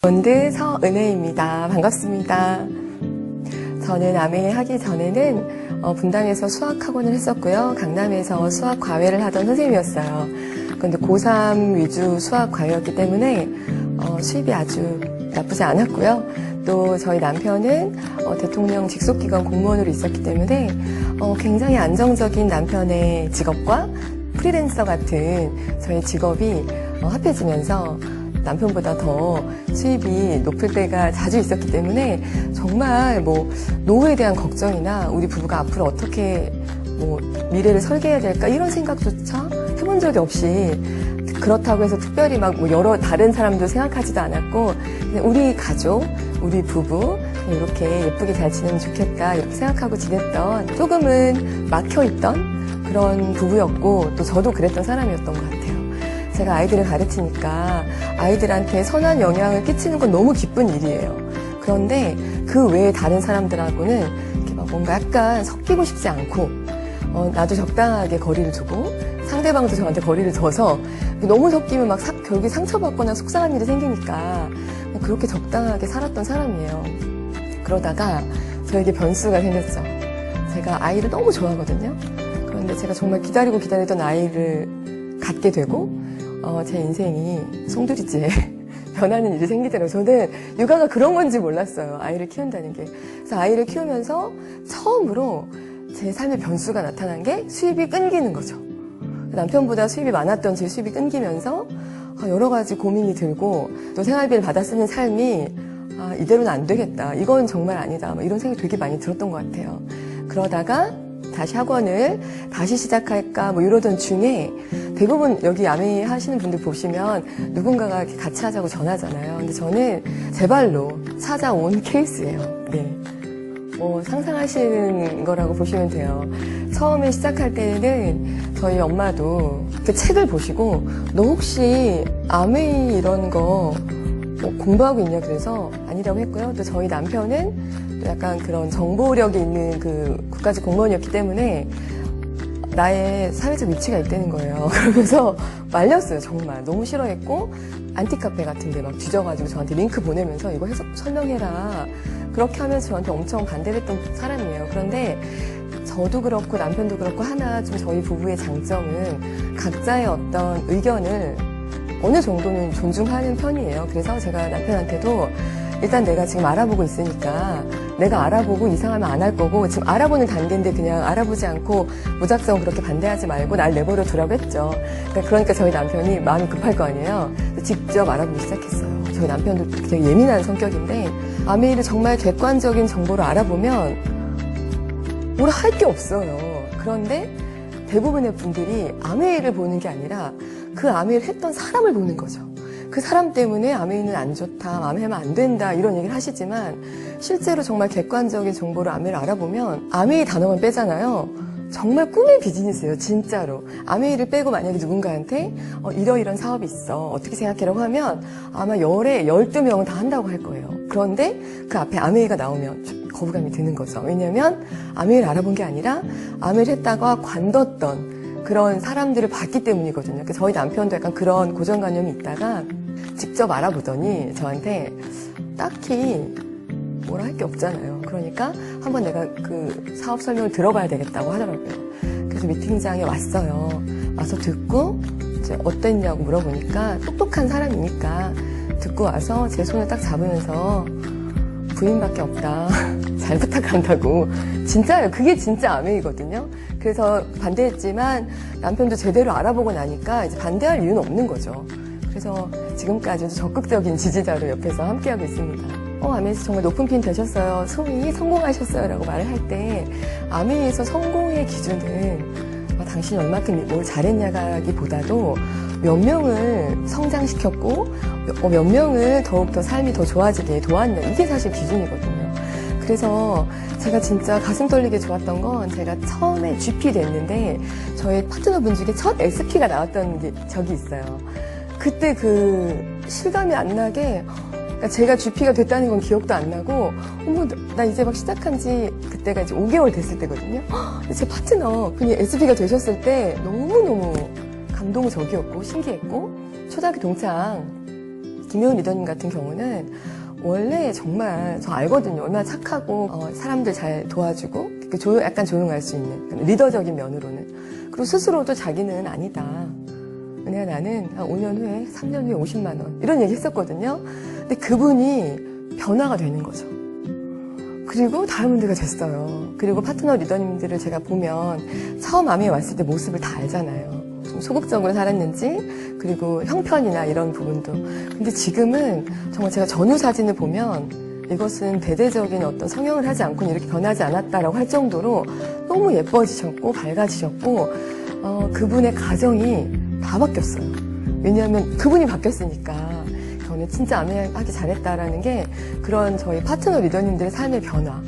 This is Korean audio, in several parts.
몬드 서은혜입니다. 반갑습니다. 저는 아메 하기 전에는 분당에서 수학학원을 했었고요. 강남에서 수학과외를 하던 선생님이었어요. 그런데 고3 위주 수학과외였기 때문에 수입이 아주 나쁘지 않았고요. 또 저희 남편은 대통령 직속기관 공무원으로 있었기 때문에 굉장히 안정적인 남편의 직업과 프리랜서 같은 저의 직업이 합해지면서 남편보다 더 수입이 높을 때가 자주 있었기 때문에 정말 노후에 대한 걱정이나 우리 부부가 앞으로 어떻게 미래를 설계해야 될까 이런 생각조차 해본 적이 없이, 그렇다고 해서 특별히 여러 다른 사람도 생각하지도 않았고 그냥 우리 가족, 우리 부부 이렇게 예쁘게 잘 지내면 좋겠다 이렇게 생각하고 지냈던, 조금은 막혀있던 그런 부부였고, 또 저도 그랬던 사람이었던 것 같아요. 제가 아이들을 가르치니까 아이들한테 선한 영향을 끼치는 건 너무 기쁜 일이에요. 그런데 그 외에 다른 사람들하고는 이렇게 뭔가 약간 섞이고 싶지 않고, 나도 적당하게 거리를 두고 상대방도 저한테 거리를 둬서 너무 섞이면 결국에 상처받거나 속상한 일이 생기니까 그렇게 적당하게 살았던 사람이에요. 그러다가 저에게 변수가 생겼죠. 제가 아이를 너무 좋아하거든요. 그런데 제가 정말 기다리고 기다리던 아이를 갖게 되고 제 인생이 송두리째 변하는 일이 생기더라고요. 저는 육아가 그런 건지 몰랐어요. 아이를 키운다는 게. 그래서 아이를 키우면서 처음으로 제 삶의 변수가 나타난 게 수입이 끊기는 거죠. 남편보다 수입이 많았던 제 수입이 끊기면서 여러 가지 고민이 들고, 또 생활비를 받아 쓰는 삶이 이대로는 안 되겠다, 이건 정말 아니다, 이런 생각이 되게 많이 들었던 것 같아요. 그러다가 다시 학원을 다시 시작할까 이러던 중에, 대부분 여기 아메 하시는 분들 보시면 누군가가 이렇게 같이 하자고 전하잖아요. 근데 저는 제 발로 찾아온 케이스예요. 네. 상상하시는 거라고 보시면 돼요. 처음에 시작할 때는 저희 엄마도 그 책을 보시고 너 혹시 아메이 이런 거 공부하고 있냐 그래서 아니라고 했고요. 또 저희 남편은 또 약간 그런 정보력이 있는 그 국가직 공무원이었기 때문에 나의 사회적 위치가 있다는 거예요. 그러면서 말렸어요. 정말 너무 싫어했고, 안티카페 같은 데 막 뒤져가지고 저한테 링크 보내면서 이거 해서 설명해라, 그렇게 하면서 저한테 엄청 반대를 했던 사람이에요. 그런데 저도 그렇고 남편도 그렇고 하나 좀 저희 부부의 장점은 각자의 어떤 의견을 어느 정도는 존중하는 편이에요. 그래서 제가 남편한테도 일단 내가 지금 알아보고 있으니까 내가 알아보고 이상하면 안 할 거고, 지금 알아보는 단계인데 그냥 알아보지 않고 무작정 그렇게 반대하지 말고 날 내버려 두라고 했죠. 그러니까 저희 남편이 마음이 급할 거 아니에요. 직접 알아보기 시작했어요. 저희 남편도 되게 예민한 성격인데 아메이를 정말 객관적인 정보로 알아보면 뭐라 할 게 없어요. 그런데 대부분의 분들이 아메이를 보는 게 아니라 그 아메이를 했던 사람을 보는 거죠. 그 사람 때문에 아메이는 안 좋다, 아메이하면 안 된다 이런 얘기를 하시지만, 실제로 정말 객관적인 정보로 아메이를 알아보면 아메이 단어만 빼잖아요. 정말 꿈의 비즈니스예요. 진짜로. 아메이를 빼고 만약에 누군가한테 이러이런 사업이 있어, 어떻게 생각해라고 하면 아마 12명은 다 한다고 할 거예요. 그런데 그 앞에 아메이가 나오면 거부감이 드는 거죠. 왜냐하면 아메이를 알아본 게 아니라 아메이를 했다가 관뒀던 그런 사람들을 봤기 때문이거든요. 그러니까 저희 남편도 약간 그런 고정관념이 있다가 직접 알아보더니 저한테 딱히 뭐라 할 게 없잖아요. 그러니까 한번 내가 그 사업 설명을 들어봐야 되겠다고 하더라고요. 그래서 미팅장에 왔어요. 와서 듣고 이제 어땠냐고 물어보니까 똑똑한 사람이니까 듣고 와서 제 손을 딱 잡으면서 부인밖에 없다, 잘 부탁한다고. 진짜요. 그게 진짜 아메이거든요. 그래서 반대했지만 남편도 제대로 알아보고 나니까 이제 반대할 이유는 없는 거죠. 그래서 지금까지도 적극적인 지지자로 옆에서 함께하고 있습니다. 아메이에서 정말 높은 핀 되셨어요, 소위 성공하셨어요 라고 말을 할 때, 아메이에서 성공의 기준은 당신이 얼마큼 뭘 잘했냐기보다도 몇 명을 성장시켰고 몇 명을 더욱더 삶이 더 좋아지게 도왔냐, 이게 사실 기준이거든요. 그래서 제가 진짜 가슴 떨리게 좋았던 건, 제가 처음에 GP 됐는데 저희 파트너분 중에 첫 SP가 나왔던 적이 있어요. 그때 그 실감이 안 나게, 그러니까 제가 GP가 됐다는 건 기억도 안 나고, 나 이제 막 시작한 지 그때가 이제 5개월 됐을 때거든요. 제 파트너 분이 SP가 되셨을 때 너무너무 감동적이었고 신기했고, 초등학교 동창 김효은 리더님 같은 경우는 원래 정말 저 알거든요. 얼마나 착하고 사람들 잘 도와주고 약간 조용할 수 있는 리더적인 면으로는. 그리고 스스로도 자기는 아니다. 왜냐 나는 한 5년 후에 3년 후에 50만 원 이런 얘기 했었거든요. 근데 그분이 변화가 되는 거죠. 그리고 다이아몬드가 됐어요. 그리고 파트너 리더님들을 제가 보면 처음 아메에 왔을 때 모습을 다 알잖아요. 좀 소극적으로 살았는지 그리고 형편이나 이런 부분도. 근데 지금은 정말 제가 전후 사진을 보면 이것은 대대적인 어떤 성형을 하지 않고는 이렇게 변하지 않았다라고 할 정도로 너무 예뻐지셨고 밝아지셨고 그분의 가정이 다 바뀌었어요. 왜냐하면 그분이 바뀌었으니까 저는 진짜 아메 하기 잘했다라는 게 그런 저희 파트너 리더님들의 삶의 변화.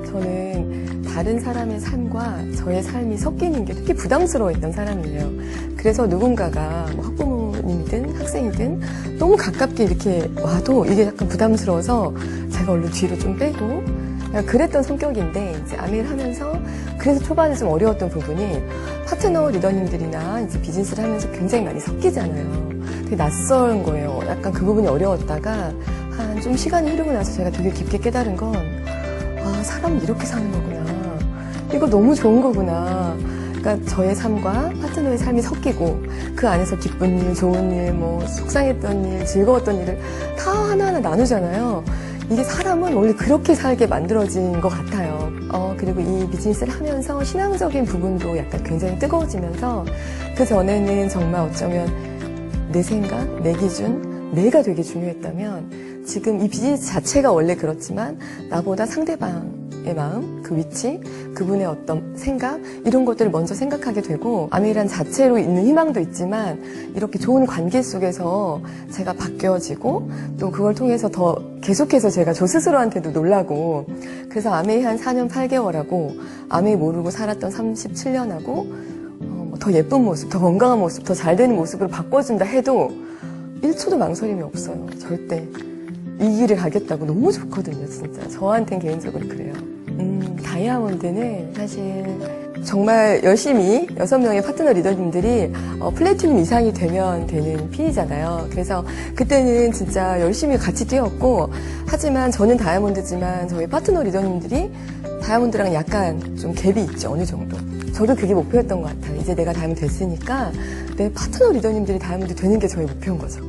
저는 다른 사람의 삶과 저의 삶이 섞이는 게 특히 부담스러워했던 사람이에요. 그래서 누군가가 뭐 학부모님이든 학생이든 너무 가깝게 이렇게 와도 이게 약간 부담스러워서 제가 얼른 뒤로 좀 빼고 그랬던 성격인데 이제 아메를 하면서 그래서 초반에 좀 어려웠던 부분이 파트너 리더님들이나 이제 비즈니스를 하면서 굉장히 많이 섞이잖아요. 되게 낯선 거예요. 약간 그 부분이 어려웠다가 한 좀 시간이 흐르고 나서 제가 되게 깊게 깨달은 건 사람은 이렇게 사는 거구나. 이거 너무 좋은 거구나. 그러니까 저의 삶과 파트너의 삶이 섞이고 그 안에서 기쁜 일, 좋은 일, 뭐 속상했던 일, 즐거웠던 일을 다 하나하나 나누잖아요. 이게 사람은 원래 그렇게 살게 만들어진 것 같아요. 그리고 이 비즈니스를 하면서 신앙적인 부분도 약간 굉장히 뜨거워지면서 그 전에는 정말 어쩌면 내 생각, 내 기준, 내가 되게 중요했다면 지금 이 비즈니스 자체가 원래 그렇지만 나보다 상대방의 마음, 그 위치, 그분의 어떤 생각 이런 것들을 먼저 생각하게 되고 아메이란 자체로 있는 희망도 있지만 이렇게 좋은 관계 속에서 제가 바뀌어지고 또 그걸 통해서 더 계속해서 제가 저 스스로한테도 놀라고 그래서 아메이 한 4년 8개월하고 아메이 모르고 살았던 37년하고 더 예쁜 모습, 더 건강한 모습, 더 잘 되는 모습으로 바꿔준다 해도 1초도 망설임이 없어요. 절대. 이 길을 가겠다고 너무 좋거든요, 진짜. 저한테는 개인적으로 그래요. 다이아몬드는 사실 정말 열심히 6명의 파트너 리더님들이 플래티넘 이상이 되면 되는 핀이잖아요. 그래서 그때는 진짜 열심히 같이 뛰었고 하지만 저는 다이아몬드지만 저희 파트너 리더님들이 다이아몬드랑 약간 좀 갭이 있죠, 어느 정도. 저도 그게 목표였던 것 같아요. 이제 내가 다이아몬드 됐으니까 내 파트너 리더님들이 다이아몬드 되는 게 저의 목표인 거죠.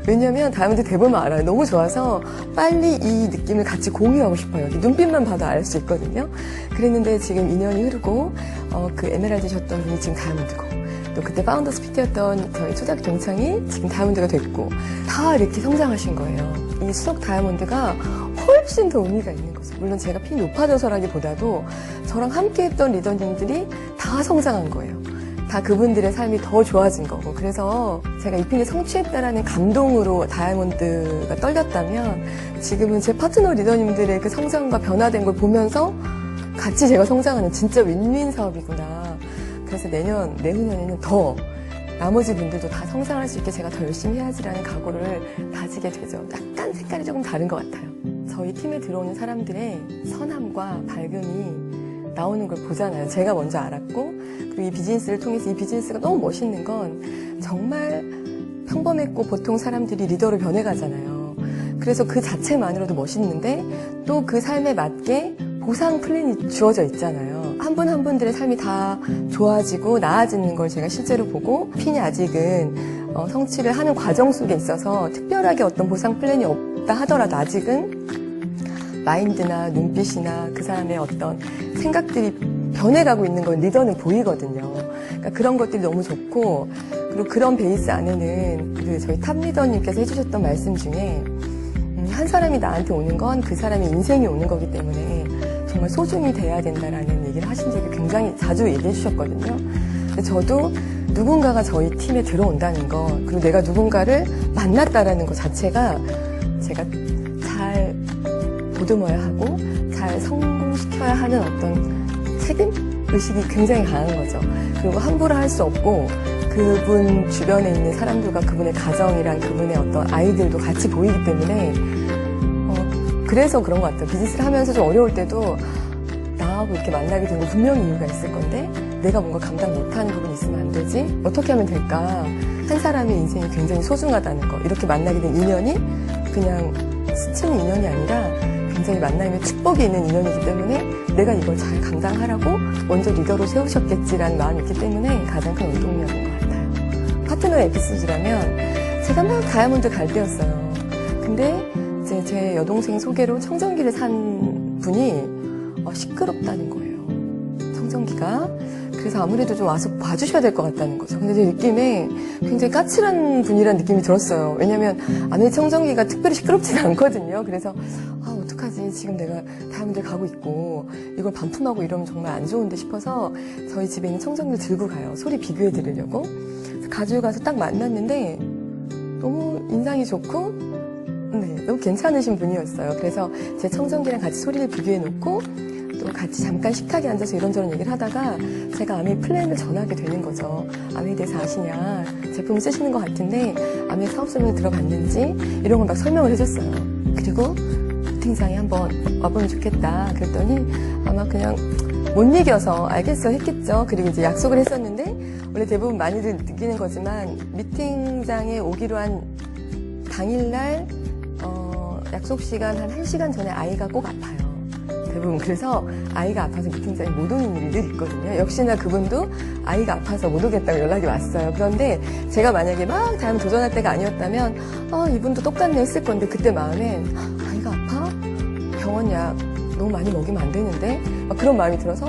왜냐면 다이아몬드 돼보면 알아요. 너무 좋아서 빨리 이 느낌을 같이 공유하고 싶어요. 눈빛만 봐도 알 수 있거든요. 그랬는데 지금 2년이 흐르고 그 에메랄드셨던 분이 지금 다이아몬드고 또 그때 파운더스 PT였던 저희 초등학교 동창이 지금 다이아몬드가 됐고 다 이렇게 성장하신 거예요. 이 수석 다이아몬드가 훨씬 더 의미가 있는 거죠. 물론 제가 핀이 높아져서라기보다도 저랑 함께 했던 리더님들이 다 성장한 거예요. 다 그분들의 삶이 더 좋아진 거고 그래서 제가 이 핀을 성취했다라는 감동으로 다이아몬드가 떨렸다면 지금은 제 파트너 리더님들의 그 성장과 변화된 걸 보면서 같이 제가 성장하는 진짜 윈윈 사업이구나. 그래서 내후년에는 더 나머지 분들도 다 성장할 수 있게 제가 더 열심히 해야지라는 각오를 다지게 되죠. 약간 색깔이 조금 다른 것 같아요. 저희 팀에 들어오는 사람들의 선함과 밝음이 나오는 걸 보잖아요. 제가 먼저 알았고 그리고 이 비즈니스를 통해서 이 비즈니스가 너무 멋있는 건 정말 평범했고 보통 사람들이 리더로 변해가잖아요. 그래서 그 자체만으로도 멋있는데 또 그 삶에 맞게 보상 플랜이 주어져 있잖아요. 한 분 한 분들의 삶이 다 좋아지고 나아지는 걸 제가 실제로 보고 핀이 아직은 성취를 하는 과정 속에 있어서 특별하게 어떤 보상 플랜이 없다 하더라도 아직은 마인드나 눈빛이나 그 사람의 어떤 생각들이 변해가고 있는 건 리더는 보이거든요. 그러니까 그런 것들이 너무 좋고 그리고 그런 베이스 안에는 그 저희 탑 리더님께서 해주셨던 말씀 중에 한 사람이 나한테 오는 건 그 사람의 인생이 오는 거기 때문에 정말 소중히 돼야 된다라는 얘기를 하신 적이 굉장히 자주 얘기해 주셨거든요. 근데 저도 누군가가 저희 팀에 들어온다는 거 그리고 내가 누군가를 만났다라는 것 자체가 제가 잘 보듬어야 하고 잘 성공시켜야 하는 어떤 책임? 의식이 굉장히 강한 거죠. 그리고 함부로 할 수 없고 그분 주변에 있는 사람들과 그분의 가정이랑 그분의 어떤 아이들도 같이 보이기 때문에 그래서 그런 것 같아요. 비즈니스를 하면서 좀 어려울 때도 나하고 이렇게 만나게 된 건 분명히 이유가 있을 건데 내가 뭔가 감당 못하는 부분이 있으면 안 되지? 어떻게 하면 될까? 한 사람의 인생이 굉장히 소중하다는 거. 이렇게 만나게 된 인연이 그냥 스치는 인연이 아니라 굉장히 만나면 축복이 있는 인연이기 때문에 내가 이걸 잘 감당하라고 먼저 리더로 세우셨겠지라는 마음이 있기 때문에 가장 큰 운동력인 것 같아요. 파트너 에피소드라면 제가 막 다이아몬드 갈 때였어요. 근데 이제 제 여동생 소개로 청정기를 산 분이 시끄럽다는 거예요. 청정기가. 그래서 아무래도 좀 와서 봐주셔야 될 것 같다는 거죠. 근데 제 느낌에 굉장히 까칠한 분이라는 느낌이 들었어요. 왜냐면 안에 청정기가 특별히 시끄럽지는 않거든요. 그래서 어떡하지? 지금 내가 다이아몬드 가고 있고 이걸 반품하고 이러면 정말 안 좋은데 싶어서 저희 집에 있는 청정기를 들고 가요. 소리 비교해 드리려고. 가지고 가서 딱 만났는데 너무 인상이 좋고 너무 괜찮으신 분이었어요. 그래서 제 청정기랑 같이 소리를 비교해 놓고 또 같이 잠깐 식탁에 앉아서 이런저런 얘기를 하다가 제가 아메이 플랜을 전하게 되는 거죠. 아메이에 대해서 아시냐, 제품을 쓰시는 것 같은데 아메이 사업설명을 들어봤는지 이런 걸 막 설명을 해줬어요. 그리고 미팅장에 한번 와보면 좋겠다 그랬더니 아마 그냥 못 이겨서 알겠어 했겠죠. 그리고 이제 약속을 했었는데 원래 대부분 많이들 느끼는 거지만 미팅장에 오기로 한 당일날 약속 시간 한 1시간 전에 아이가 꼭 아파요. 대부분. 그래서 아이가 아파서 미팅장에 못 오는 일이 늘 있거든요. 역시나 그분도 아이가 아파서 못 오겠다고 연락이 왔어요. 그런데 제가 만약에 막 다음 도전할 때가 아니었다면 이분도 똑같네 했을 건데 그때 마음엔 아이가 아파? 병원 약 너무 많이 먹이면 안 되는데 막 그런 마음이 들어서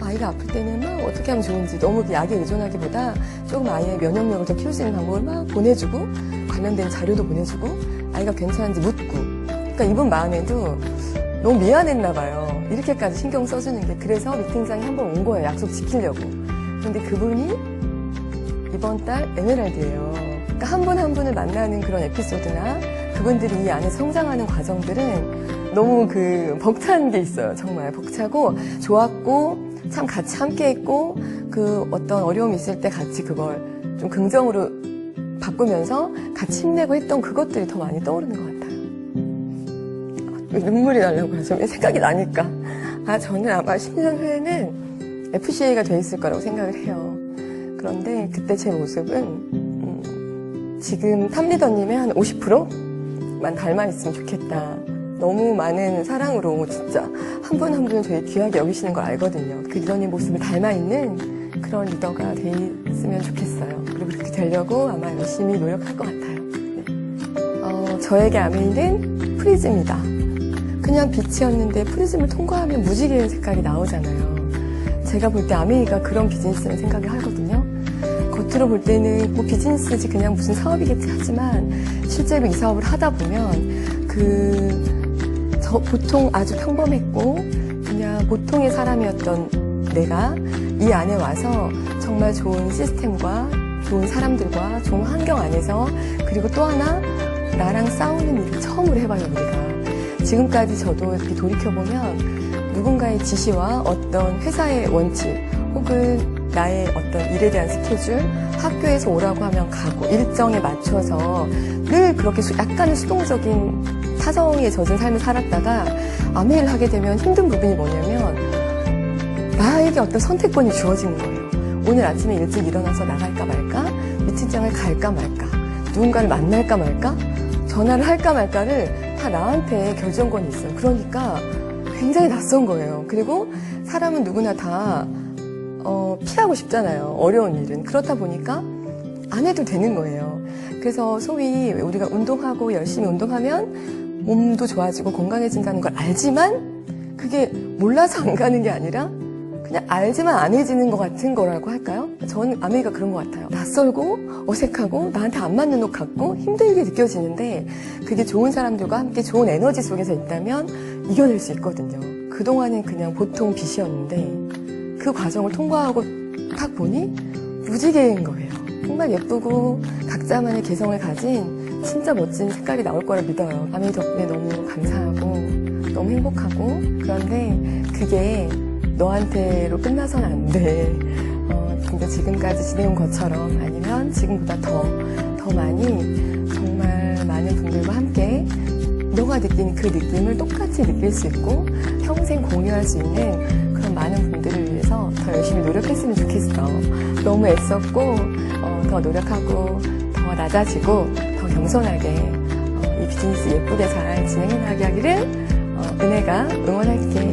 아이가 아플 때는 막 어떻게 하면 좋은지 너무 약에 의존하기보다 조금 아이의 면역력을 더 키울 수 있는 방법을 막 보내주고 관련된 자료도 보내주고 아이가 괜찮은지 묻고 그러니까 이분 마음에도 너무 미안했나 봐요. 이렇게까지 신경 써주는 게. 그래서 미팅장에 한번 온 거예요. 약속 지키려고. 그런데 그분이 이번 달 에메랄드예요. 그러니까 한 분 한 분을 만나는 그런 에피소드나 그분들이 이 안에 성장하는 과정들은 너무 벅찬 게 있어요. 정말 벅차고 좋았고 참 같이 함께 했고 그 어떤 어려움이 있을 때 같이 그걸 좀 긍정으로 바꾸면서 같이 힘내고 했던 그것들이 더 많이 떠오르는 것 같아요. 눈물이 나려고 하죠. 생각이 나니까. 저는 아마 10년 후에는 FCA가 돼 있을 거라고 생각을 해요. 그런데 그때 제 모습은 지금 탑리더님의 한 50%만 닮아 있으면 좋겠다. 너무 많은 사랑으로 진짜 한 분 한 분을 되게 귀하게 여기시는 걸 알거든요. 그 리더님 모습을 닮아 있는 그런 리더가 돼 있으면 좋겠어요. 그리고 그렇게 되려고 아마 열심히 노력할 것 같아요. 네. 저에게 아메이는 프리즘이다. 그냥 빛이었는데 프리즘을 통과하면 무지개의 색깔이 나오잖아요. 제가 볼 때 아메이가 그런 비즈니스라는 생각을 하거든요. 겉으로 볼 때는 뭐 비즈니스지 그냥 무슨 사업이겠지 하지만 실제로 이 사업을 하다 보면 보통 아주 평범했고 그냥 보통의 사람이었던 내가 이 안에 와서 정말 좋은 시스템과 좋은 사람들과 좋은 환경 안에서 그리고 또 하나 나랑 싸우는 일을 처음으로 해봐요 우리가. 지금까지 저도 이렇게 돌이켜보면 누군가의 지시와 어떤 회사의 원칙 혹은 나의 어떤 일에 대한 스케줄 학교에서 오라고 하면 가고 일정에 맞춰서 늘 그렇게 약간은 수동적인 타성에 젖은 삶을 살았다가 아메이를 하게 되면 힘든 부분이 뭐냐면 나에게 어떤 선택권이 주어지는 거예요. 오늘 아침에 일찍 일어나서 나갈까 말까 미팅장을 갈까 말까 누군가를 만날까 말까 전화를 할까 말까를 다 나한테 결정권이 있어요. 그러니까 굉장히 낯선 거예요. 그리고 사람은 누구나 다 피하고 싶잖아요. 어려운 일은. 그렇다 보니까 안 해도 되는 거예요. 그래서 소위 우리가 운동하고 열심히 운동하면 몸도 좋아지고 건강해진다는 걸 알지만 그게 몰라서 안 가는 게 아니라 그냥 알지만 안 해지는 것 같은 거라고 할까요? 저는 아메이가 그런 것 같아요. 낯설고 어색하고 나한테 안 맞는 옷 같고 힘들게 느껴지는데 그게 좋은 사람들과 함께 좋은 에너지 속에서 있다면 이겨낼 수 있거든요. 그동안은 그냥 보통 빛이었는데 그 과정을 통과하고 딱 보니 무지개인 거예요. 정말 예쁘고 각자만의 개성을 가진 진짜 멋진 색깔이 나올 거라 믿어요. 아메이 덕분에 너무 감사하고 너무 행복하고 그런데 그게 너한테로 끝나선 안 돼. 진짜 지금까지 지내온 것처럼 아니면 지금보다 더 많이 정말 많은 분들과 함께 너가 느낀 그 느낌을 똑같이 느낄 수 있고 평생 공유할 수 있는 그런 많은 분들을 위해서 더 열심히 노력했으면 좋겠어. 너무 애썼고 더 노력하고 더 낮아지고 더 겸손하게 이 비즈니스 예쁘게 잘 진행해 나가기를 은혜가 응원할게요.